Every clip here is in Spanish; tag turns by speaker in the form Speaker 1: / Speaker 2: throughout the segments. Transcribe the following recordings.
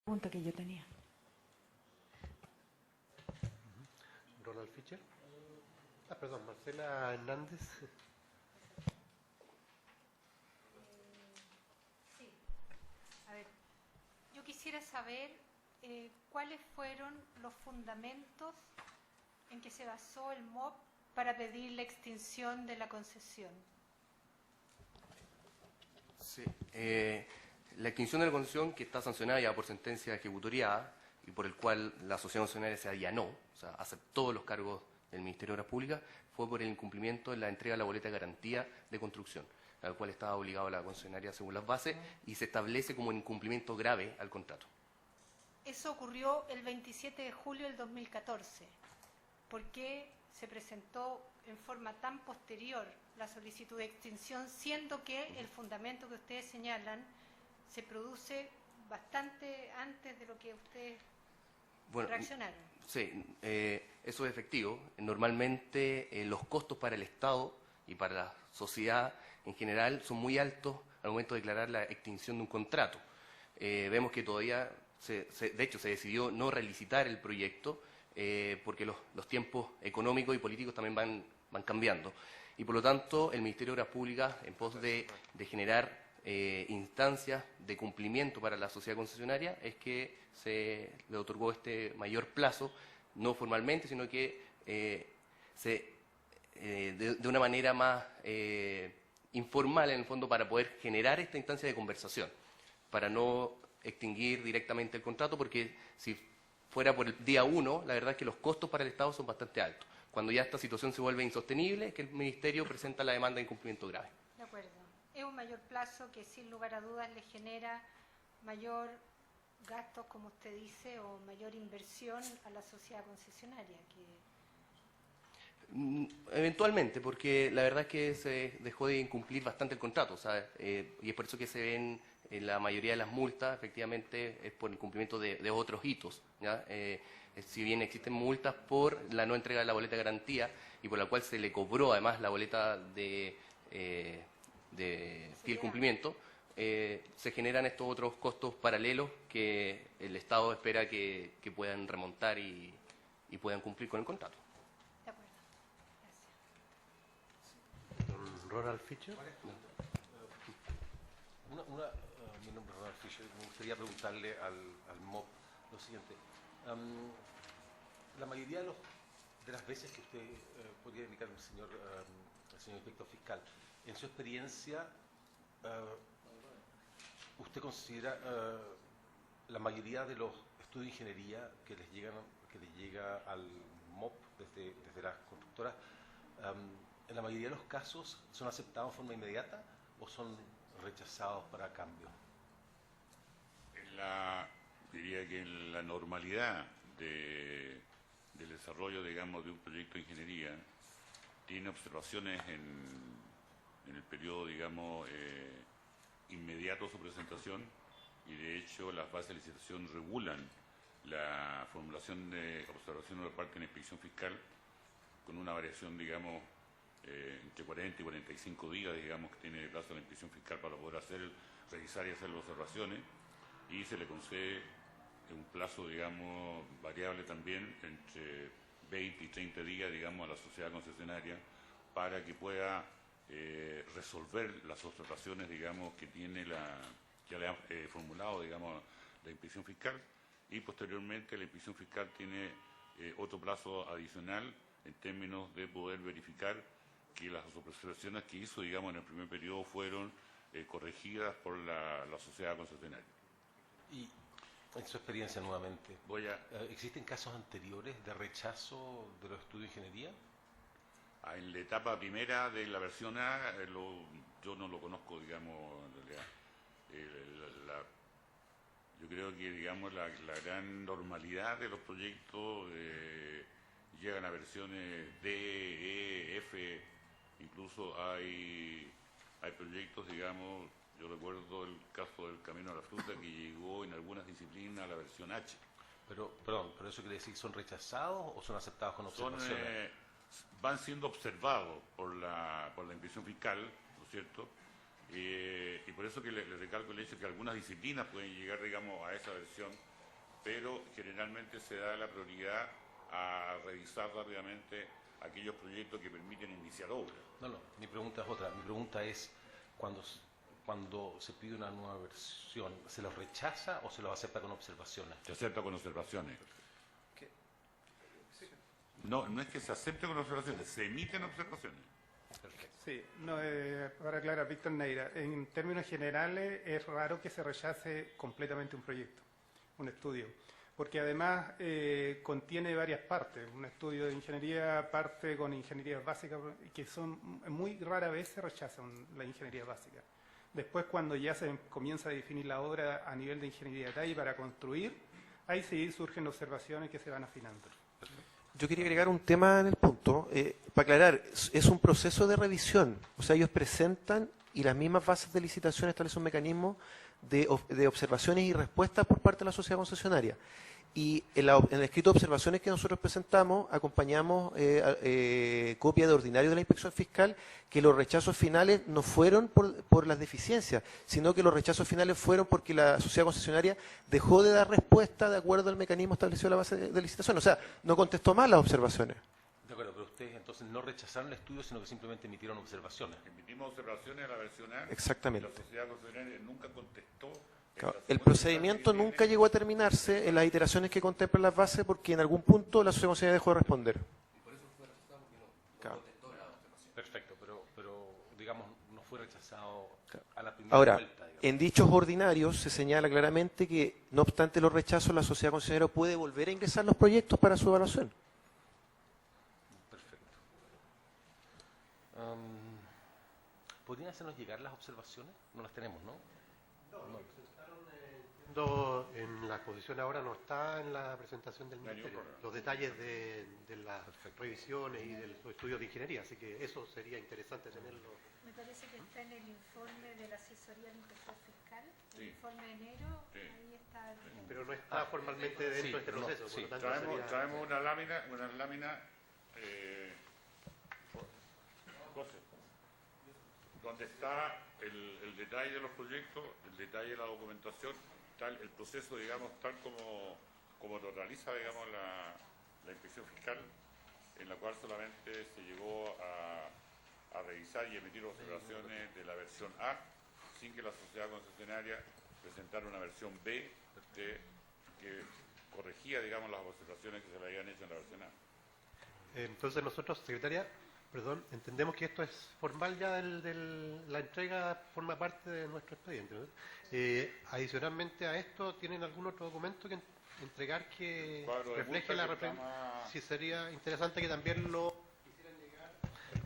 Speaker 1: Punto que yo tenía.
Speaker 2: Ronald Fischer. Perdón, Marcela Hernández.
Speaker 3: Sí. A ver, yo quisiera saber cuáles fueron los fundamentos en que se basó el MOP para pedir la extinción de la concesión.
Speaker 4: Sí. La extinción de la concesión, que está sancionada ya por sentencia ejecutoriada y por el cual la sociedad concesionaria se allanó, o sea, aceptó los cargos del Ministerio de Obras Públicas, fue por el incumplimiento en la entrega de la boleta de garantía de construcción, al cual estaba obligada la concesionaria según las bases, y se establece como un incumplimiento grave al contrato.
Speaker 3: Eso ocurrió el 27 de julio del 2014. ¿Por qué se presentó en forma tan posterior la solicitud de extinción, siendo que el fundamento que ustedes señalan se produce bastante antes de lo que ustedes reaccionaron?
Speaker 4: Sí, eso es efectivo. Normalmente los costos para el Estado y para la sociedad en general son muy altos al momento de declarar la extinción de un contrato. Vemos que todavía, de hecho, se decidió no relicitar el proyecto porque los tiempos económicos y políticos también van cambiando. Y por lo tanto, el Ministerio de Obras Públicas, en pos de generar instancias de cumplimiento para la sociedad concesionaria, es que se le otorgó este mayor plazo, no formalmente, sino que de una manera más informal, en el fondo, para poder generar esta instancia de conversación, para no extinguir directamente el contrato, porque si fuera por el día 1, la verdad es que los costos para el Estado son bastante altos. Cuando ya esta situación se vuelve insostenible, es que el Ministerio presenta la demanda de incumplimiento grave.
Speaker 3: De acuerdo. Es un mayor plazo que sin lugar a dudas le genera mayor gastos, como usted dice, o mayor inversión a la sociedad concesionaria.
Speaker 4: Eventualmente, porque la verdad es que se dejó de incumplir bastante el contrato, ¿sabes? Y es por eso que se ven en la mayoría de las multas, efectivamente, es por el cumplimiento de otros hitos, ¿ya? Si bien existen multas por la no entrega de la boleta de garantía y por la cual se le cobró además la boleta de fiel cumplimiento, se generan estos otros costos paralelos que el Estado espera que puedan remontar y puedan cumplir con el contrato.
Speaker 3: De acuerdo. Gracias.
Speaker 2: Ronald Fischer.
Speaker 5: Mi nombre es Ronald Fischer. Me gustaría preguntarle al MOP lo siguiente. La mayoría de las veces que usted podría indicar, el señor inspector fiscal, en su experiencia, ¿usted considera la mayoría de los estudios de ingeniería que les llega al MOP desde las constructoras, en la mayoría de los casos son aceptados de forma inmediata o son rechazados para cambio?
Speaker 6: Diría que en la normalidad del desarrollo, digamos, de un proyecto de ingeniería, tiene observaciones en el periodo, digamos, inmediato a su presentación, y de hecho las bases de licitación regulan la formulación de observaciones por parte de la inspección fiscal con una variación, digamos, entre 40 y 45 días, digamos, que tiene de plazo la inspección fiscal para poder revisar y hacer las observaciones, y se le concede un plazo, digamos, variable también entre 20 y 30 días, digamos, a la sociedad concesionaria para que pueda resolver las observaciones, digamos, que le ha formulado, digamos, la inspección fiscal, y posteriormente la inspección fiscal tiene otro plazo adicional en términos de poder verificar que las observaciones que hizo, digamos, en el primer periodo fueron corregidas por la sociedad concesionaria.
Speaker 5: Y en su experiencia, nuevamente, ¿existen casos anteriores de rechazo de los estudios de ingeniería?
Speaker 6: En la etapa primera de la versión A, yo no lo conozco, digamos, en realidad. Yo creo que, digamos, la gran normalidad de los proyectos llegan a versiones D, E, F, incluso hay proyectos, digamos. Yo recuerdo el caso del Camino a la Fruta, que llegó en algunas disciplinas a la versión H.
Speaker 5: Pero eso quiere decir, ¿son rechazados o son aceptados con observaciones?
Speaker 6: Van siendo observados por la inspección fiscal, ¿no es cierto? Y por eso que le recalco el hecho de que algunas disciplinas pueden llegar, digamos, a esa versión pero generalmente se da la prioridad a revisar rápidamente aquellos proyectos que permiten iniciar obras.
Speaker 5: No, mi pregunta es otra. Mi pregunta es, cuando se pide una nueva versión, ¿se los rechaza o se los acepta con observaciones?
Speaker 6: Se acepta con observaciones.
Speaker 5: ¿Qué?
Speaker 6: No, no es que se acepte con observaciones, se emiten observaciones.
Speaker 5: Perfecto.
Speaker 1: Sí, no, para aclarar, Víctor Neira, en términos generales es raro que se rechace completamente un proyecto, un estudio, porque además contiene varias partes. Un estudio de ingeniería parte con ingeniería básica, que son muy rara vez se rechazan la ingeniería básica. Después, cuando ya se comienza a definir la obra a nivel de ingeniería de detalle para construir, ahí sí surgen observaciones que se van afinando.
Speaker 7: Yo quería agregar un tema en el punto, para aclarar, es un proceso de revisión, o sea, ellos presentan y las mismas bases de licitación establecen un mecanismo de observaciones y respuestas por parte de la sociedad concesionaria. Y en el escrito de observaciones que nosotros presentamos, acompañamos copia de ordinario de la inspección fiscal, que los rechazos finales no fueron por las deficiencias, sino que los rechazos finales fueron porque la sociedad concesionaria dejó de dar respuesta de acuerdo al mecanismo establecido en la base de licitación. O sea, no contestó mal las observaciones.
Speaker 5: De acuerdo, pero ustedes entonces no rechazaron el estudio, sino que simplemente emitieron observaciones.
Speaker 6: Emitimos observaciones a la versión A.
Speaker 7: Exactamente.
Speaker 6: La sociedad concesionaria nunca contestó.
Speaker 7: Claro, el procedimiento nunca llegó a terminarse en las iteraciones que contemplan las bases porque en algún punto la sociedad concesionaria dejó de responder. Claro.
Speaker 5: Perfecto, pero digamos, no fue rechazado a la primera
Speaker 7: Ahora,
Speaker 5: vuelta. Digamos.
Speaker 7: en dichos ordinarios se señala claramente que, no obstante los rechazos, la sociedad concesionaria puede volver a ingresar los proyectos para su evaluación.
Speaker 5: Perfecto. ¿Podrían hacernos llegar las observaciones? No las tenemos, ¿no?
Speaker 2: En la exposición ahora no está en la presentación del
Speaker 6: No hay ningún
Speaker 2: Ministerio,
Speaker 6: problema.
Speaker 2: los detalles de las revisiones y de los estudios de ingeniería, así que eso sería interesante tenerlo.
Speaker 3: Me parece que está en el informe de la asesoría del inspector fiscal, el
Speaker 6: Sí.
Speaker 3: informe de enero,
Speaker 6: Sí.
Speaker 3: ahí está.
Speaker 2: Pero no está formalmente dentro
Speaker 5: sí,
Speaker 2: de este
Speaker 5: pero no,
Speaker 2: proceso,
Speaker 5: sí.
Speaker 2: por lo tanto
Speaker 6: Traemos una lámina José, donde está el detalle de los proyectos, el detalle de la documentación, el proceso, digamos, tal como lo realiza, digamos, la inspección fiscal, en la cual solamente se llegó a revisar y emitir observaciones de la versión A, sin que la sociedad concesionaria presentara una versión B que corregía, digamos, las observaciones que se le habían hecho en la versión A.
Speaker 2: Entonces nosotros, secretaria, perdón, entendemos que esto es formal ya, la entrega forma parte de nuestro expediente, ¿no? Adicionalmente a esto, ¿tienen algún otro documento que entregar que
Speaker 6: El cuadro de
Speaker 2: refleje
Speaker 6: multa
Speaker 2: la
Speaker 6: que está
Speaker 2: referencia?
Speaker 6: más-
Speaker 2: Sí, sería interesante que también lo hicieran llegar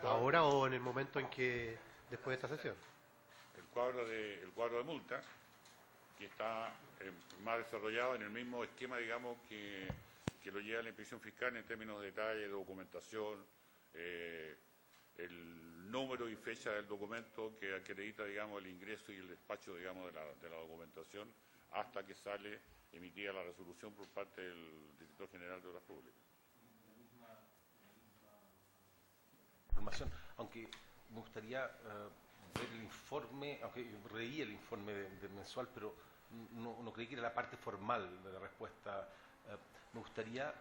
Speaker 2: ahora o en el momento en que, después de esta sesión.
Speaker 6: El cuadro de multa, que está más desarrollado en el mismo esquema, digamos, que lo lleva la inspección fiscal en términos de detalle, documentación, el número y fecha del documento que acredita, digamos, el ingreso y el despacho, digamos, de la documentación hasta que sale emitida la resolución por parte del Director General de Obras Públicas.
Speaker 5: Información, aunque me gustaría ver el informe, aunque reí el informe del mensual, pero no creí que era la parte formal de la respuesta. Me gustaría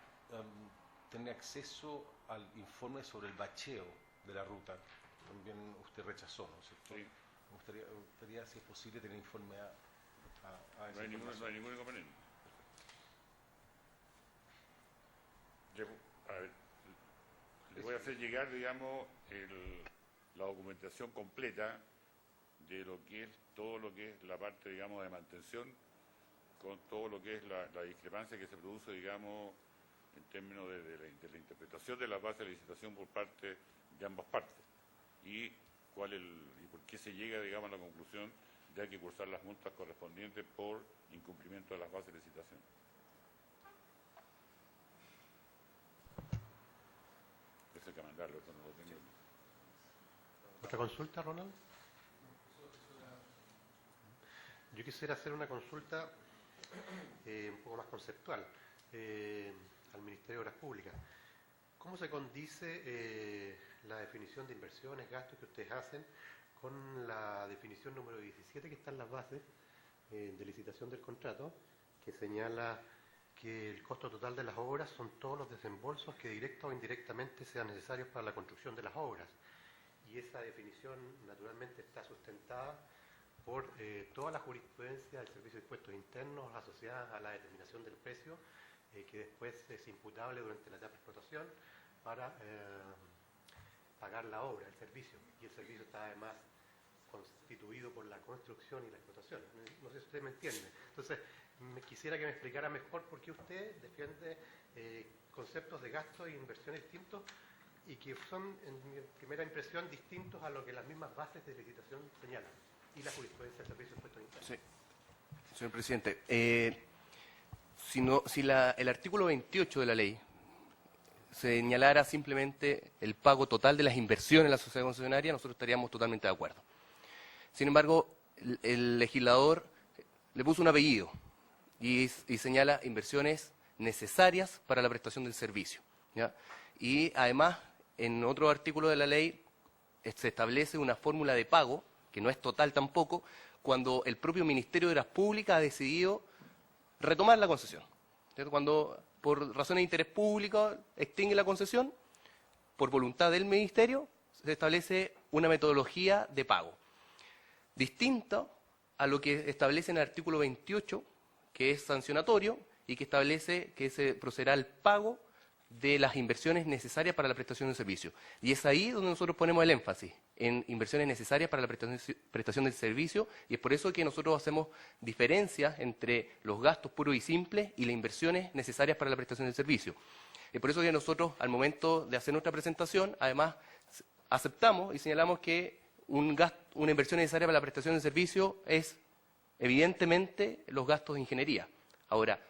Speaker 5: tener acceso al informe sobre el bacheo de la ruta. También usted rechazó, ¿no es cierto?
Speaker 6: Sí.
Speaker 5: Me gustaría, si es posible, tener informe a esa
Speaker 6: No hay ningún
Speaker 5: información.
Speaker 6: inconveniente. A ver, le voy a hacer llegar, digamos, la documentación completa de lo que es todo lo que es la parte, digamos, de mantención, con todo lo que es la discrepancia que se produce, digamos, en términos de la interpretación de la base de licitación por parte de ambas partes y por qué se llega, digamos, a la conclusión de hay que cursar las multas correspondientes por incumplimiento de las bases de licitación. Eso hay que mandarlo, eso no lo tengo.
Speaker 2: ¿Otra consulta, Ronald? Yo quisiera hacer una consulta un poco más conceptual al Ministerio de Obras Públicas. ¿Cómo se condice la definición de inversiones, gastos que ustedes hacen con la definición número 17 que está en las bases de licitación del contrato, que señala que el costo total de las obras son todos los desembolsos que directa o indirectamente sean necesarios para la construcción de las obras. Y esa definición naturalmente está sustentada por toda la jurisprudencia del Servicio de Impuestos Internos asociada a la determinación del precio, que después es imputable durante la etapa de explotación para pagar la obra, el servicio. Y el servicio está además constituido por la construcción y la explotación. No sé si usted me entiende. Entonces, quisiera que me explicara mejor por qué usted defiende conceptos de gasto e inversión distintos y que son, en mi primera impresión, distintos a lo que las mismas bases de licitación señalan y la jurisprudencia del Servicio de Impuestos Internos.
Speaker 4: Sí, señor presidente. El artículo 28 de la ley señalara simplemente el pago total de las inversiones en la sociedad concesionaria, nosotros estaríamos totalmente de acuerdo. Sin embargo, el legislador le puso un apellido y señala inversiones necesarias para la prestación del servicio, ¿ya? Y además, en otro artículo de la ley se establece una fórmula de pago, que no es total tampoco, cuando el propio Ministerio de Obras Públicas ha decidido retomar la concesión, ¿cierto? Cuando por razones de interés público extingue la concesión, por voluntad del Ministerio, se establece una metodología de pago, distinta a lo que establece en el artículo 28, que es sancionatorio y que establece que se procederá al pago de las inversiones necesarias para la prestación del servicio. Y es ahí donde nosotros ponemos el énfasis, en inversiones necesarias para la prestación del servicio, y es por eso que nosotros hacemos diferencias entre los gastos puros y simples y las inversiones necesarias para la prestación del servicio. Es por eso que nosotros, al momento de hacer nuestra presentación, además aceptamos y señalamos que una inversión necesaria para la prestación del servicio es, evidentemente, los gastos de ingeniería. Ahora,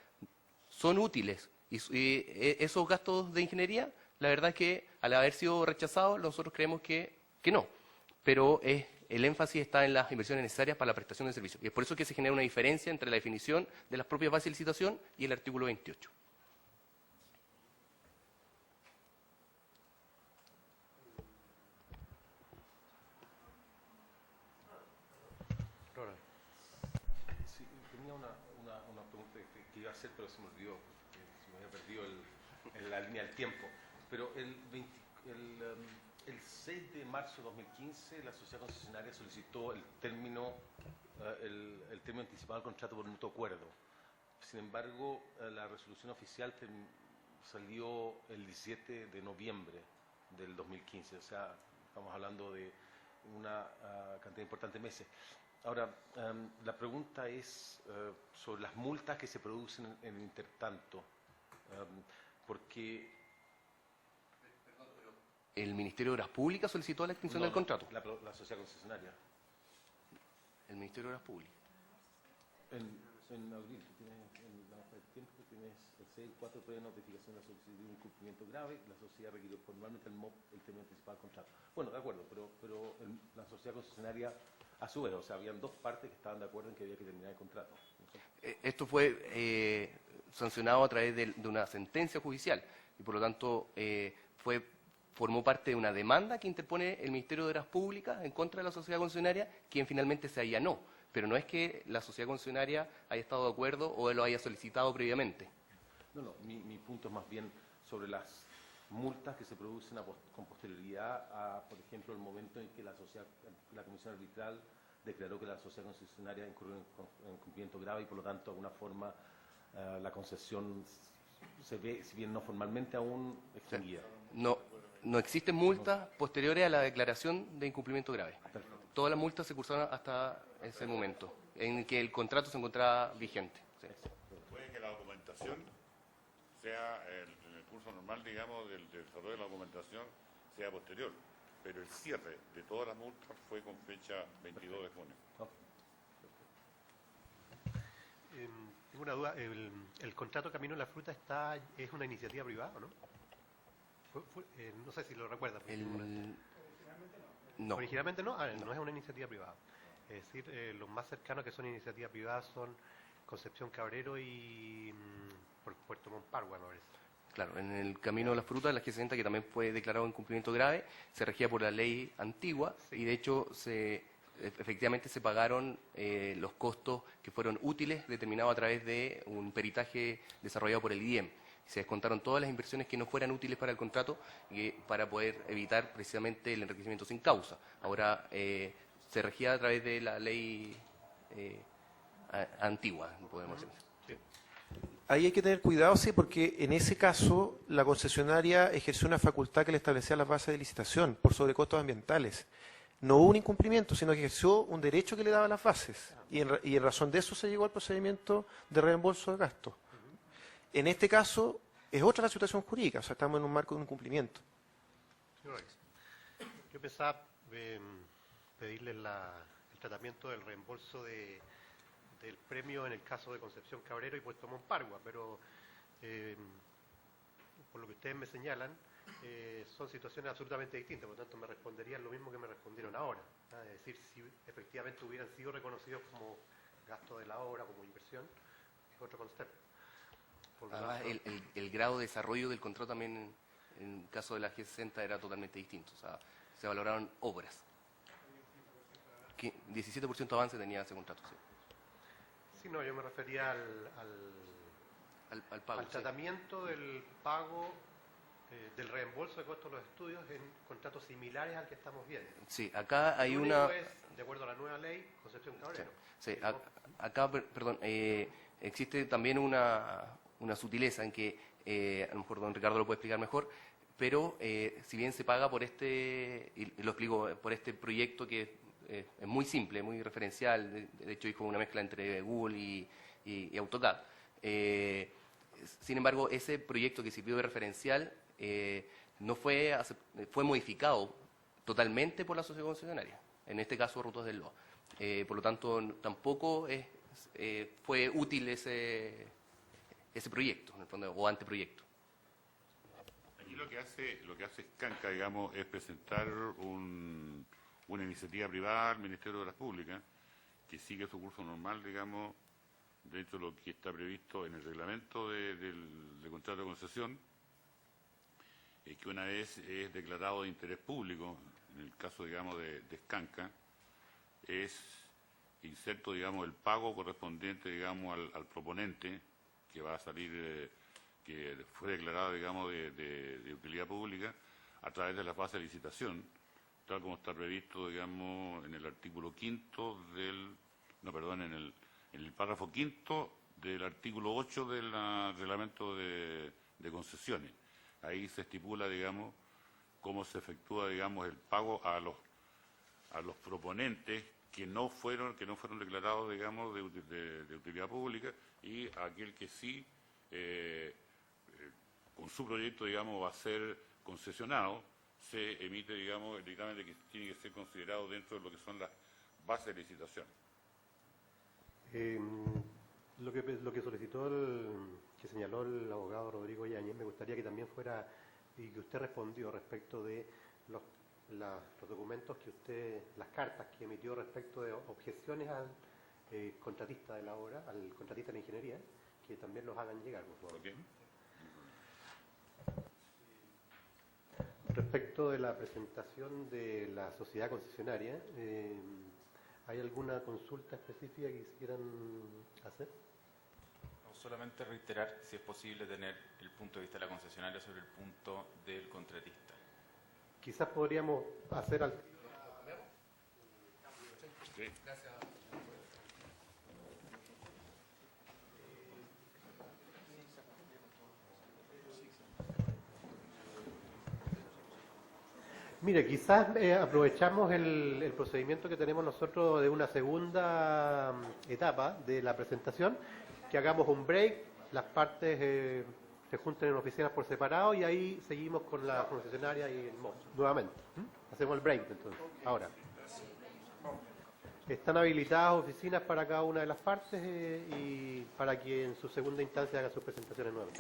Speaker 4: son útiles. Y esos gastos de ingeniería, la verdad es que al haber sido rechazados, nosotros creemos que no. Pero el énfasis está en las inversiones necesarias para la prestación del servicio. Y es por eso que se genera una diferencia entre la definición de las propias bases de licitación y el artículo 28.
Speaker 5: Sí, tenía una pregunta que iba a hacer, pero se me olvidó. Se me había perdido en la línea del tiempo. Pero el 6 de marzo de 2015 la sociedad concesionaria solicitó el término anticipado del contrato por mutuo acuerdo. Sin embargo, la resolución oficial salió el 17 de noviembre del 2015. O sea, estamos hablando de una cantidad importante de meses. Ahora, la pregunta es sobre las multas que se producen en el intertanto. Porque
Speaker 4: ¿El Ministerio de Obras Públicas solicitó la extinción del contrato?
Speaker 5: La sociedad concesionaria.
Speaker 4: El Ministerio de Obras Públicas.
Speaker 5: En abril, en la hoja de tiempo, tienes el 6.4 previa notificación de la solicitud de un incumplimiento grave, la sociedad requirió formalmente el MOP, el término anticipado del contrato. Bueno, de acuerdo, pero la sociedad concesionaria, a su vez, o sea, habían dos partes que estaban de acuerdo en que había que terminar el contrato.
Speaker 4: Esto fue sancionado a través de una sentencia judicial y por lo tanto formó parte de una demanda que interpone el Ministerio de Obras Públicas en contra de la sociedad concesionaria, quien finalmente se allanó. Pero no es que la sociedad concesionaria haya estado de acuerdo o lo haya solicitado previamente.
Speaker 5: No, mi punto es más bien sobre las multas que se producen con posterioridad a, por ejemplo, el momento en que la Comisión Arbitral declaró que la sociedad concesionaria incurrió en cumplimiento grave y, por lo tanto, de alguna forma la concesión se ve, si bien no formalmente, aún extinguida.
Speaker 4: No existen multas posteriores a la declaración de incumplimiento grave.
Speaker 5: Perfecto.
Speaker 4: Todas las multas se cursaron hasta ese momento, en que el contrato se encontraba vigente. Sí.
Speaker 6: Puede que la documentación sea, en el curso normal, digamos, del desarrollo de la documentación, sea posterior, pero el cierre de todas las multas fue con fecha 22 de junio.
Speaker 2: Tengo una duda, el contrato Camino de la Fruta es una iniciativa privada, ¿o no? No sé si lo recuerda.
Speaker 4: No.
Speaker 2: Originalmente no, no es una iniciativa privada. Es decir, los más cercanos que son iniciativas privadas son Concepción Cabrero y Puerto Montt, me parece.
Speaker 4: Claro, en el Camino de la Fruta, la G60, que también fue declarado incumplimiento grave, se regía por la ley antigua, sí. Y de hecho efectivamente se pagaron los costos que fueron útiles, determinados a través de un peritaje desarrollado por el IDIEM. Se descontaron todas las inversiones que no fueran útiles para el contrato para poder evitar precisamente el enriquecimiento sin causa. Ahora se regía a través de la ley antigua, podemos decir. Sí.
Speaker 7: Ahí hay que tener cuidado, sí, porque en ese caso la concesionaria ejerció una facultad que le establecía las bases de licitación por sobrecostos ambientales. No hubo un incumplimiento, sino que ejerció un derecho que le daba las bases. Y en razón de eso se llegó al procedimiento de reembolso de gastos. En este caso es otra la situación jurídica, o sea, estamos en un marco de un incumplimiento.
Speaker 2: Yo pensaba pedirle el tratamiento del reembolso del premio en el caso de Concepción Cabrero y Puerto Monpargua, pero por lo que ustedes me señalan, son situaciones absolutamente distintas, por lo tanto me responderían lo mismo que me respondieron ahora, ¿no? Es decir, si efectivamente hubieran sido reconocidos como gasto de la obra, como inversión, es otro concepto.
Speaker 4: Además, el grado de desarrollo del contrato también en el caso de la G60 era totalmente distinto, o sea, se valoraron obras. 17% de avance tenía ese contrato, sí.
Speaker 2: Sí, no, yo me refería
Speaker 4: Al pago,
Speaker 2: al tratamiento del pago del reembolso de costos de los estudios en contratos similares al que estamos viendo.
Speaker 4: Sí, acá hay
Speaker 2: El único
Speaker 4: una...
Speaker 2: es, de acuerdo a la nueva ley, Concepción Cabrero.
Speaker 4: Sí, acá, perdón, existe también una sutileza en que, a lo mejor don Ricardo lo puede explicar mejor, pero si bien se paga por y lo explico, por este proyecto que es muy simple, muy referencial, de hecho hizo una mezcla entre Google y AutoCAD. Sin embargo, ese proyecto que sirvió de referencial no fue modificado totalmente por la sociedad concesionaria, en este caso Rutas del Loa. Por lo tanto, tampoco fue útil ese proyecto, en el fondo, o anteproyecto.
Speaker 6: Aquí lo que hace Scanca, digamos, es presentar una iniciativa privada al Ministerio de Obras Públicas que sigue su curso normal, digamos, dentro de lo que está previsto en el reglamento de contrato de concesión, que una vez es declarado de interés público, en el caso, digamos, de Scanca, es inserto, digamos, el pago correspondiente, digamos, al proponente, que va a salir, que fue declarado, digamos, de utilidad pública, a través de la fase de licitación, tal como está previsto, digamos, en el artículo 5 en el párrafo 5 del artículo 8 del reglamento de concesiones. Ahí se estipula, digamos, cómo se efectúa, digamos, el pago a los proponentes que no fueron declarados, digamos, de utilidad pública, y a aquel que sí, con su proyecto, digamos, va a ser concesionado, se emite, digamos, el dictamen de que tiene que ser considerado dentro de lo que son las bases de licitación.
Speaker 2: Lo que solicitó, que señaló el abogado Rodrigo Yáñez, me gustaría que también fuera, y que usted respondió respecto de los documentos las cartas que emitió respecto de objeciones al contratista de la obra, al contratista de la ingeniería, que también los hagan llegar, por favor.
Speaker 6: Okay.
Speaker 2: Respecto de la presentación de la sociedad concesionaria, ¿hay alguna consulta específica que quisieran hacer?
Speaker 8: No, solamente reiterar si es posible tener el punto de vista de la concesionaria sobre el punto del contratista.
Speaker 2: Quizás podríamos hacer al...
Speaker 6: Sí.
Speaker 2: Mire, quizás aprovechamos el procedimiento que tenemos nosotros de una segunda etapa de la presentación, que hagamos un break, las partes se junten en oficinas por separado y ahí seguimos con la concesionaria y el MOP nuevamente. Hacemos el break entonces, ahora. Están habilitadas oficinas para cada una de las partes y para que en su segunda instancia haga sus presentaciones nuevas.